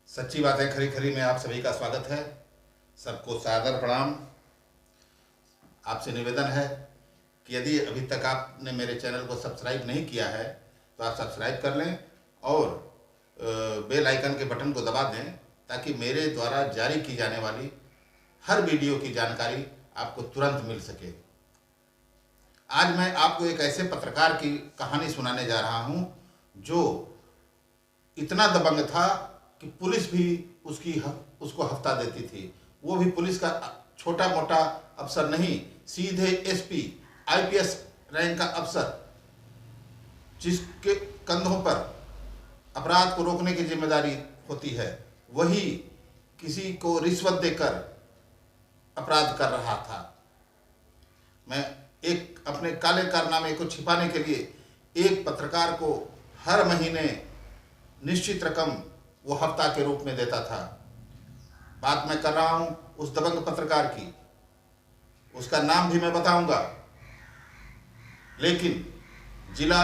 सच्ची बातें खरी खरी में आप सभी का स्वागत है। सबको सादर प्रणाम। आपसे निवेदन है कि यदि अभी तक आपने मेरे चैनल को सब्सक्राइब नहीं किया है तो आप सब्सक्राइब कर लें और बेल आइकन के बटन को दबा दें ताकि मेरे द्वारा जारी की जाने वाली हर वीडियो की जानकारी आपको तुरंत मिल सके। आज मैं आपको एक ऐसे पत्रकार की कहानी सुनाने जा रहा हूं जो इतना दबंग था कि पुलिस भी उसको हफ्ता देती थी। वो भी पुलिस का छोटा मोटा अफसर नहीं, सीधे एसपी आईपीएस रैंक का अफसर, जिसके कंधों पर अपराध को रोकने की जिम्मेदारी होती है, वही किसी को रिश्वत देकर अपराध कर रहा था। मैं एक अपने काले कारनामे को छिपाने के लिए एक पत्रकार को हर महीने निश्चित रकम वो हफ्ता के रूप में देता था। बात मैं कर रहा हूं उस दबंग पत्रकार की। उसका नाम भी मैं बताऊंगा, लेकिन जिला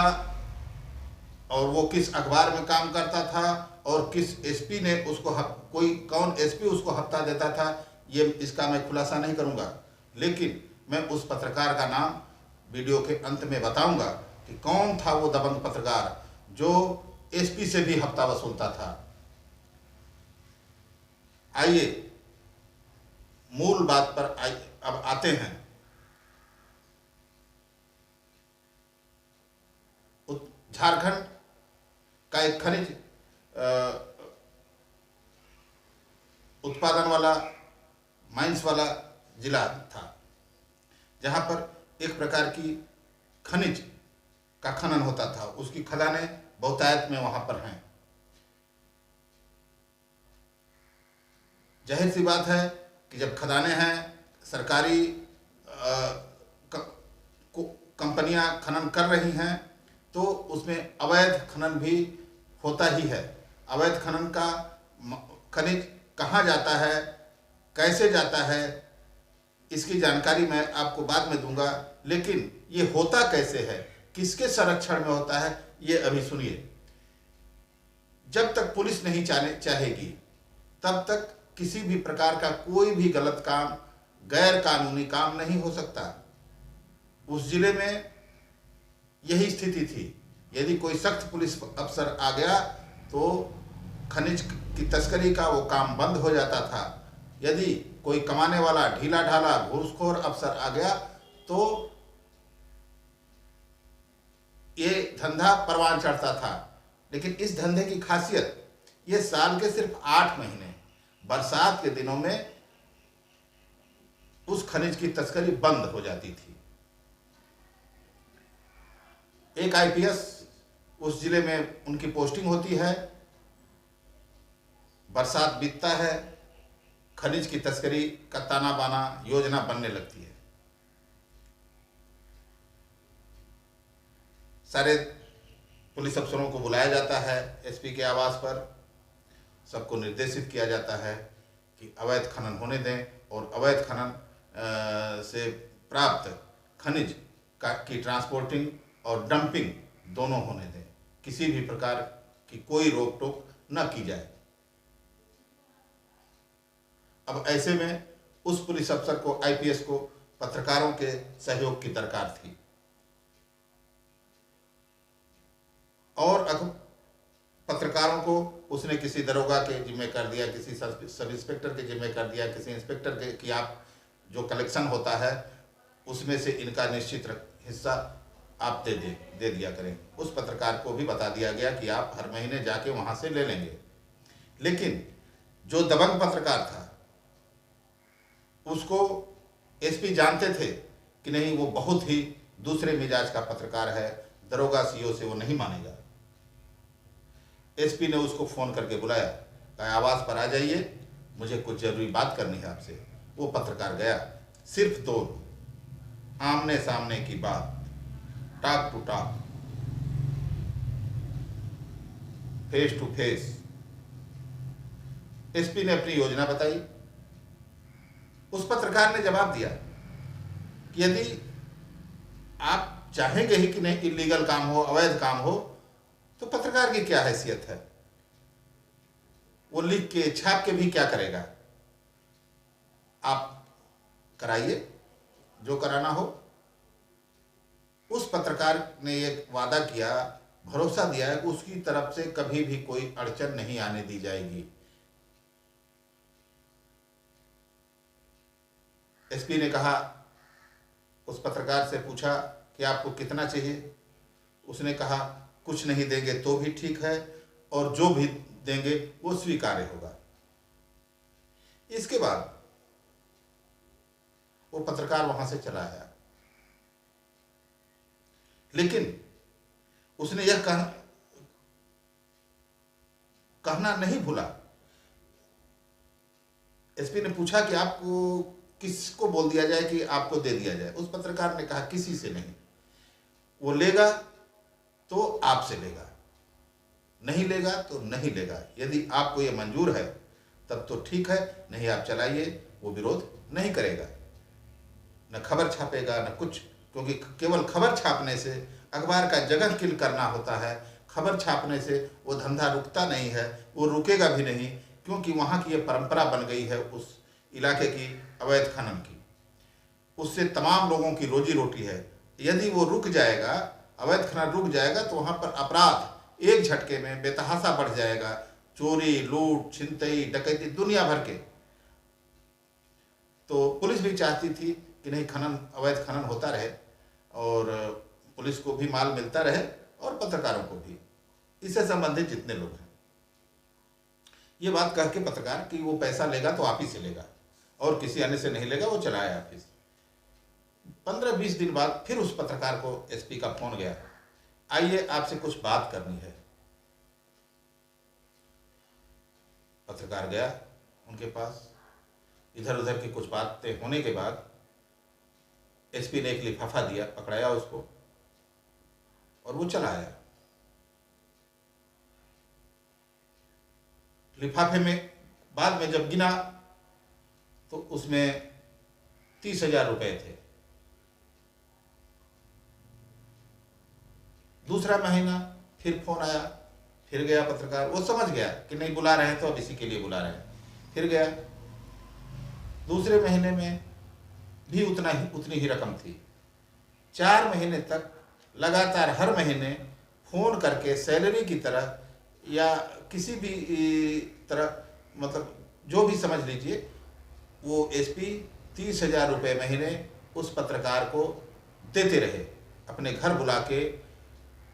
और वो किस अखबार में काम करता था और किस एसपी ने उसको कौन एसपी उसको हफ्ता देता था, ये इसका मैं खुलासा नहीं करूंगा। लेकिन मैं उस पत्रकार का नाम वीडियो के अंत में बताऊंगा कि कौन था वो दबंग पत्रकार जो एसपी से भी हफ्ता वसूलता था। आइए मूल बात पर अब आते हैं। झारखंड का एक खनिज उत्पादन वाला, माइंस वाला जिला था, जहां पर एक प्रकार की खनिज का खनन होता था। उसकी खदानें बहुतायत में वहां पर हैं। जाहिर सी बात है कि जब खदानें हैं, सरकारी कंपनियां खनन कर रही हैं तो उसमें अवैध खनन भी होता ही है। अवैध खनन का खनिज कहाँ जाता है, कैसे जाता है, इसकी जानकारी मैं आपको बाद में दूंगा। लेकिन ये होता कैसे है, किसके संरक्षण में होता है, ये अभी सुनिए। जब तक पुलिस नहीं चाहेगी तब तक किसी भी प्रकार का कोई भी गलत काम, गैर कानूनी काम नहीं हो सकता। उस जिले में यही स्थिति थी। यदि कोई सख्त पुलिस अफसर आ गया तो खनिज की तस्करी का वो काम बंद हो जाता था। यदि कोई कमाने वाला ढीला ढाला घूसखोर अफसर आ गया तो ये धंधा परवान चढ़ता था। लेकिन इस धंधे की खासियत, ये साल के सिर्फ 8 महीने बरसात के दिनों में उस खनिज की तस्करी बंद हो जाती थी। एक आईपीएस उस जिले में उनकी पोस्टिंग होती है, बरसात बीतता है, खनिज की तस्करी का ताना बाना योजना बनने लगती है। सारे पुलिस अफसरों को बुलाया जाता है एसपी के आवास पर। सबको निर्देशित किया जाता है कि अवैध खनन होने दें और अवैध खनन से प्राप्त खनिज की ट्रांसपोर्टिंग और डंपिंग दोनों होने दें। किसी भी प्रकार की कोई रोक टोक न की जाए। अब ऐसे में उस पुलिस अफसर को, आईपीएस को, पत्रकारों के सहयोग की दरकार थी। और पत्रकारों को उसने किसी दरोगा के जिम्मे कर दिया, किसी सब इंस्पेक्टर के जिम्मे कर दिया, किसी इंस्पेक्टर के कि आप जो कलेक्शन होता है उसमें से इनका निश्चित हिस्सा आप दे दिया करें। उस पत्रकार को भी बता दिया गया कि आप हर महीने जाके वहां से ले लेंगे। लेकिन जो दबंग पत्रकार था उसको एसपी जानते थे कि नहीं, वो बहुत ही दूसरे मिजाज का पत्रकार है, दरोगा सीओ से वो नहीं मानेगा। एसपी ने उसको फोन करके बुलाया, कहा आवास पर आ जाइए, मुझे कुछ जरूरी बात करनी है आपसे। वो पत्रकार गया। सिर्फ 2 आमने सामने की बात, talk to talk, face to face. SP ने अपनी योजना बताई। उस पत्रकार ने जवाब दिया कि यदि आप चाहेंगे ही कि नहीं इलीगल काम हो, अवैध काम हो, तो पत्रकार की क्या हैसियत है। वो लिख के छाप के भी क्या करेगा? आप कराइए जो कराना हो। उस पत्रकार ने एक वादा किया, भरोसा दिया है कि उसकी तरफ से कभी भी कोई अड़चन नहीं आने दी जाएगी। एसपी ने कहा, उस पत्रकार से पूछा कि आपको कितना चाहिए? उसने कहा कुछ नहीं देंगे तो भी ठीक है, और जो भी देंगे वो स्वीकार्य होगा। इसके बाद वो पत्रकार वहां से चला आया, लेकिन उसने यह कहना नहीं भूला। एसपी ने पूछा कि आपको किसको बोल दिया जाए कि आपको दे दिया जाए? उस पत्रकार ने कहा किसी से नहीं, वो लेगा तो आपसे लेगा, नहीं लेगा तो नहीं लेगा। यदि आपको ये मंजूर है तब तो ठीक है, नहीं आप चलाइए, वो विरोध नहीं करेगा, न खबर छापेगा न कुछ, क्योंकि केवल खबर छापने से अखबार का जगह किल करना होता है। खबर छापने से वो धंधा रुकता नहीं है, वो रुकेगा भी नहीं, क्योंकि वहाँ की ये परंपरा बन गई है उस इलाके की अवैध खनन की। उससे तमाम लोगों की रोजी रोटी है। यदि वो रुक जाएगा, अवैध खनन रुक जाएगा, तो वहाँ पर अपराध एक झटके में बेतहाशा बढ़ जाएगा। चोरी, लूट, छिनतई, डकैती दुनिया भर के। तो पुलिस भी चाहती थी कि नहीं, खनन, अवैध खनन होता रहे और पुलिस को भी माल मिलता रहे और पत्रकारों को भी, इससे संबंधित जितने लोग हैं। ये बात कह के पत्रकार कि वो पैसा लेगा तो आप ही से लेगा और किसी अन्य से नहीं लेगा, वो चलाए ऑफिस। 15-20 दिन बाद फिर उस पत्रकार को एसपी का फोन गया, आइए आपसे कुछ बात करनी है। पत्रकार गया उनके पास। इधर उधर की कुछ बातें होने के बाद एसपी ने एक लिफाफा दिया, पकड़ाया उसको और वो चला आया। लिफाफे में बाद में जब गिना तो उसमें 30,000 रुपए थे। दूसरा महीना फिर फोन आया, फिर गया पत्रकार। वो समझ गया कि नहीं, बुला रहे हैं तो अब इसी के लिए बुला रहे हैं। फिर गया। दूसरे महीने में भी उतनी ही रकम थी। 4 महीने तक लगातार हर महीने फोन करके सैलरी की तरह या किसी भी तरह, मतलब जो भी समझ लीजिए, वो एसपी 30,000 रुपये महीने उस पत्रकार को देते रहे। अपने घर बुला के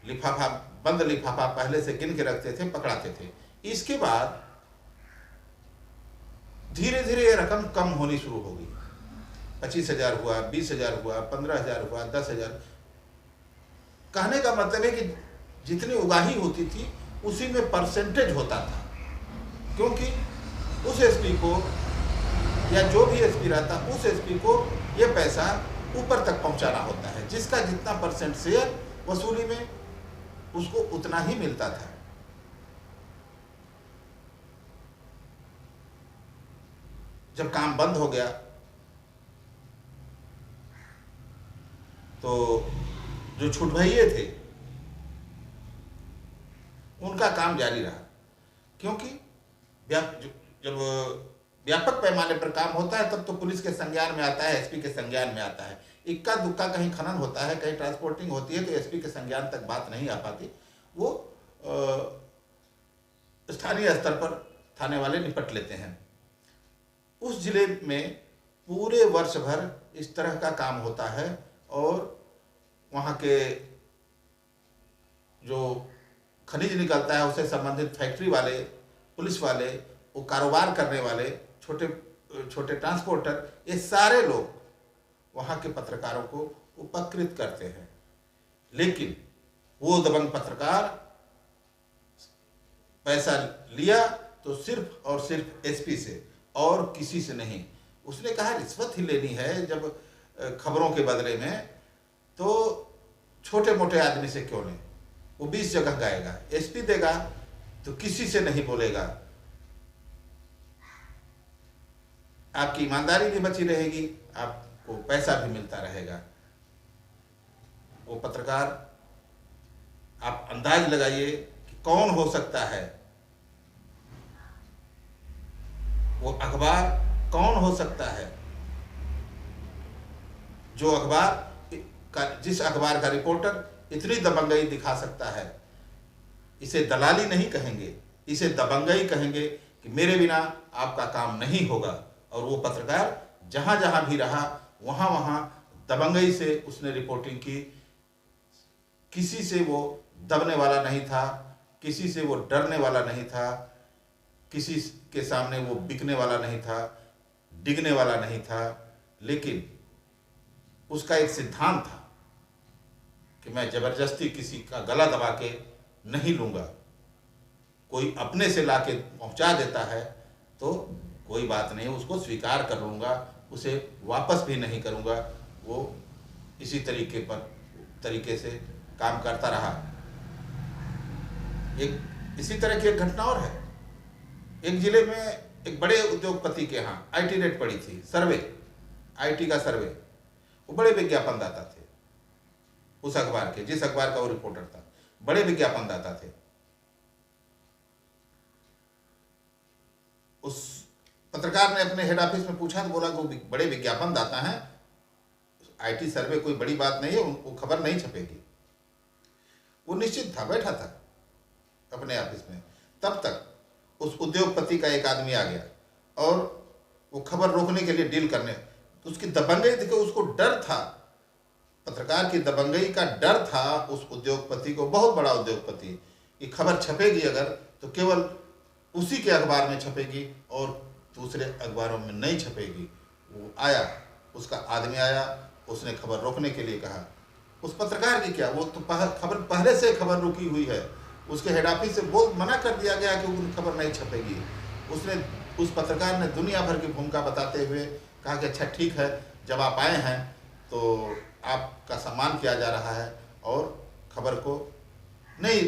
लिफाफा, बंद लिफाफा पहले से गिन के रखते थे, पकड़ाते थे। इसके बाद धीरे धीरे ये रकम कम होनी शुरू हो गई। 25,000 हुआ, 20,000 हुआ, 15,000 हुआ, 10,000। कहने का मतलब है कि जितनी उगाही होती थी उसी में परसेंटेज होता था, क्योंकि उस एसपी को या जो भी एसपी रहता, उस एसपी को ये पैसा ऊपर तक पहुंचाना होता है। जिसका जितना परसेंट शेयर वसूली में, उसको उतना ही मिलता था। जब काम बंद हो गया तो जो छुटभइये थे उनका काम जारी रहा, क्योंकि जब व्यापक पैमाने पर काम होता है तब तो पुलिस के संज्ञान में आता है, एसपी के संज्ञान में आता है। इक्का दुक्का कहीं खनन होता है, कहीं ट्रांसपोर्टिंग होती है तो एसपी के संज्ञान तक बात नहीं आ पाती। वो स्थानीय स्तर पर थाने वाले निपट लेते हैं। उस जिले में पूरे वर्ष भर इस तरह का काम होता है और वहाँ के जो खनिज निकलता है उससे संबंधित फैक्ट्री वाले, पुलिस वाले, वो कारोबार करने वाले, छोटे छोटे ट्रांसपोर्टर, ये सारे लोग वहाँ के पत्रकारों को उपकृत करते हैं। लेकिन वो दबंग पत्रकार पैसा लिया तो सिर्फ और सिर्फ एसपी से और किसी से नहीं। उसने कहा रिश्वत ही लेनी है जब खबरों के बदले में, तो छोटे मोटे आदमी से क्यों नहीं। वो 20 जगह गाएगा, एसपी देगा तो किसी से नहीं बोलेगा। आपकी ईमानदारी भी बची रहेगी, आपको पैसा भी मिलता रहेगा। वो पत्रकार, आप अंदाज लगाइए कि कौन हो सकता है वो अखबार कौन हो सकता है जो जिस अखबार का रिपोर्टर इतनी दबंगई दिखा सकता है? इसे दलाली नहीं कहेंगे, इसे दबंगई कहेंगे कि मेरे बिना आपका काम नहीं होगा। और वो पत्रकार जहां जहां भी रहा वहां वहां दबंगई से उसने रिपोर्टिंग की। किसी से वो दबने वाला नहीं था, किसी से वो डरने वाला नहीं था, किसी के सामने वो बिकने वाला नहीं था, डिगने वाला नहीं था। लेकिन उसका एक सिद्धांत था कि मैं जबरदस्ती किसी का गला दबा के नहीं लूंगा। कोई अपने से लाके पहुंचा देता है तो कोई बात नहीं, उसको स्वीकार कर लूंगा, उसे वापस भी नहीं करूंगा। वो इसी तरीके से काम करता रहा। एक इसी तरह की एक घटना और है। एक जिले में एक बड़े उद्योगपति के यहाँ आईटी रेट पड़ी थी, सर्वे, आईटी का सर्वे। वो बड़े विज्ञापनदाता थे उस अखबार के, जिस अखबार का वो रिपोर्टर था, बड़े विज्ञापनदाता थे। उस पत्रकार ने अपने हेड ऑफिस में पूछा तो बोला कि वो बड़े विज्ञापनदाता हैं, आईटी सर्वे कोई बड़ी बात नहीं है, वो खबर नहीं छपेगी। वो निश्चित था, बैठा था अपने ऑफिस में। तब तक उस उद्योगपति का एक आदमी आ गया और वो खबर रोकने के लिए डील करने, तो उसकी दबंगई देखो, उसको डर था, पत्रकार की दबंगई का डर था उस उद्योगपति को, बहुत बड़ा उद्योगपति, कि खबर छपेगी अगर तो केवल उसी के अखबार में छपेगी और दूसरे अखबारों में नहीं छपेगी। वो आया, उसका आदमी आया, उसने खबर रोकने के लिए कहा। उस पत्रकार की क्या, वो तो खबर पहले से खबर रुकी हुई है, उसके हेड ऑफिस से बहुत मना कर दिया गया कि वो खबर नहीं छपेगी। उस पत्रकार ने दुनिया भर की भूमिका बताते हुए कहा कि अच्छा ठीक है, जब आप आए हैं तो आपका सम्मान किया जा रहा है और खबर को नहीं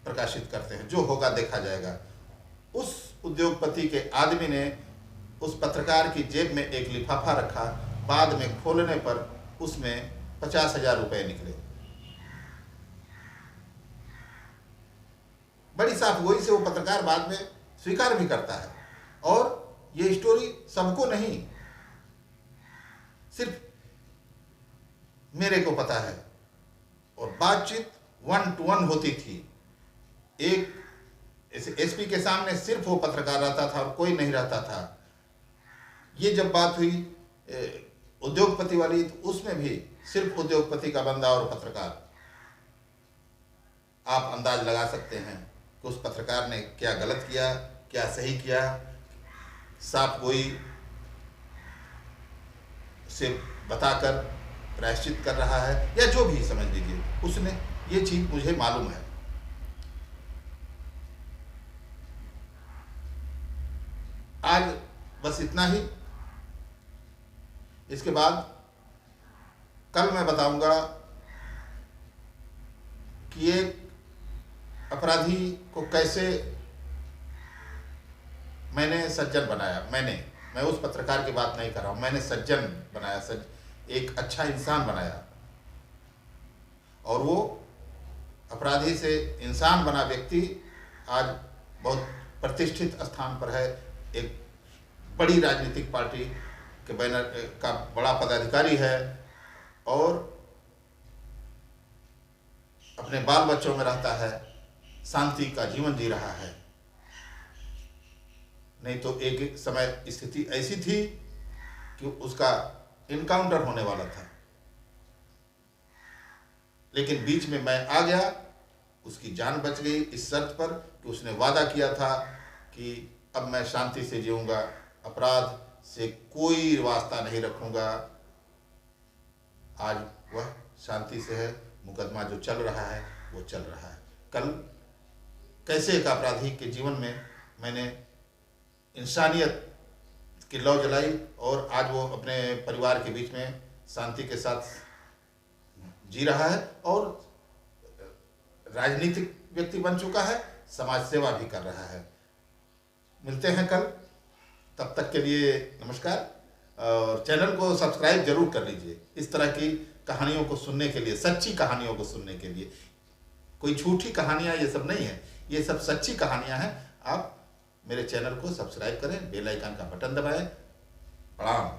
प्रकाशित करते हैं, जो होगा देखा जाएगा। उस उद्योगपति के आदमी ने उस पत्रकार की जेब में एक लिफाफा रखा, बाद में खोलने पर उसमें 50,000 रुपये निकले। बड़ी साफ गोई से वो पत्रकार बाद में स्वीकार भी करता है। और ये स्टोरी सबको नहीं, सिर्फ मेरे को पता है। और बातचीत 1 to 1 होती थी। एक एसपी के सामने सिर्फ वो पत्रकार रहता था और कोई नहीं रहता था। ये जब बात हुई उद्योगपति वाली, तो उसमें भी सिर्फ उद्योगपति का बंदा और पत्रकार। आप अंदाज लगा सकते हैं कि उस पत्रकार ने क्या गलत किया, क्या सही किया। साफ गोई से बताकर प्रायश्चित कर रहा है या जो भी समझ लीजिए, उसने ये चीज मुझे मालूम है। आज बस इतना ही। इसके बाद कल मैं बताऊंगा कि एक अपराधी को कैसे मैंने सज्जन बनाया। मैं उस पत्रकार की बात नहीं कर रहा हूं, मैंने सज्जन बनाया, एक अच्छा इंसान बनाया। और वो अपराधी से इंसान बना व्यक्ति आज बहुत प्रतिष्ठित स्थान पर है, एक बड़ी राजनीतिक पार्टी के बैनर का बड़ा पदाधिकारी है और अपने बाल बच्चों में रहता है, शांति का जीवन जी रहा है। नहीं तो एक समय स्थिति ऐसी थी कि उसका इनकाउंटर होने वाला था, लेकिन बीच में मैं आ गया, उसकी जान बच गई इस शर्त पर कि उसने वादा किया था कि अब मैं शांति से जीऊंगा, अपराध से कोई वास्ता नहीं रखूंगा। आज वह शांति से है, मुकदमा जो चल रहा है वो चल रहा है। कल कैसे एक अपराधी के जीवन में मैंने इंसानियत की लौ जलाई और आज वो अपने परिवार के बीच में शांति के साथ जी रहा है और राजनीतिक व्यक्ति बन चुका है, समाज सेवा भी कर रहा है। मिलते हैं कल, तब तक के लिए नमस्कार। और चैनल को सब्सक्राइब जरूर कर लीजिए इस तरह की कहानियों को सुनने के लिए, सच्ची कहानियों को सुनने के लिए। कोई झूठी कहानियां ये सब नहीं है, ये सब सच्ची कहानियां हैं। आप मेरे चैनल को सब्सक्राइब करें, बेल आइकन का बटन दबाएं। प्रणाम।